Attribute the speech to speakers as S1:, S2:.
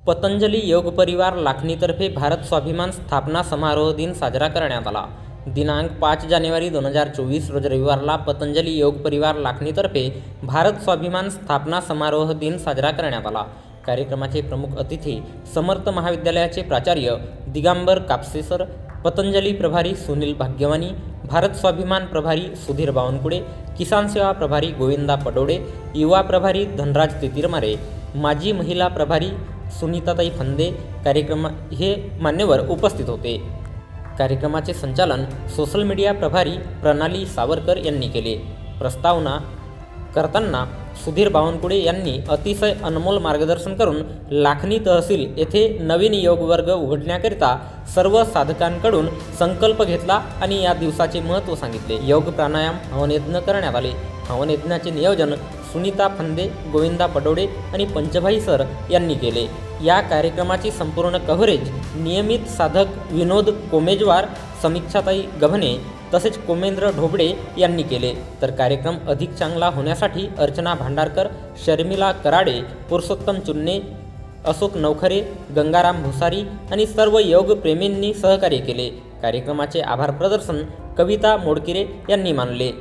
S1: पतंजली योग परिवार लाखनीतर्फे भारत स्वाभिमान स्थापना समारोह दिन साजरा करण्यात आला। दिनांक 5 जानेवारी 2024 रोज रविवारला पतंजली योग परिवार लाखनीतर्फे भारत स्वाभिमान स्थापना समारोह दिन साजरा करण्यात आला। कार्यक्रमाचे प्रमुख अतिथी समर्थ महाविद्यालयाचे प्राचार्य दिगंबर कापसे सर, पतंजली प्रभारी सुनील भाग्यवानी, भारत स्वाभिमान प्रभारी सुधीर बावनकुळे, किसान सेवा प्रभारी गोविंदा पडोडे, युवा प्रभारी धनराज तितिरमारे, माजी महिला प्रभारी सुनीताताई फंदे कार्यक्रम हे मान्यवर उपस्थित होते। कार्यक्रमाचे संचालन सोशल मीडिया प्रभारी प्रणाली सावरकर यांनी केले। प्रस्तावना करताना सुधीर बावनकुळे यांनी अतिशय अनमोल मार्गदर्शन करून लाखनी तहसील येथे नवीन योग वर्ग उघडण्याकरिता सर्व साधकांकडून संकल्प घेतला आणि या दिवसाचे महत्त्व सांगितले। योग प्राणायाम हवनयज्ञ करण्यात आले। हवनयज्ञाचे नियोजन सुनीता फंदे, गोविंदा पडोडे आणि पंचभाई सर यांनी केले। या कार्यक्रमाची संपूर्ण कव्हरेज नियमित साधक विनोद कोमेजवार, समीक्षाताई गव्हाणे तसेच कोमेंद्र ढोबळे यांनी केले। तर कार्यक्रम अधिक चांगला होण्यासाठी अर्चना भांडारकर, शर्मिला कराडे, पुरुषोत्तम चुन्ने, अशोक नवखरे, गंगाराम भुसारी आणि सर्व योग प्रेमींनी सहकार्य केले। कार्यक्रमाचे आभार प्रदर्शन कविता मोडकिरे यांनी मानले।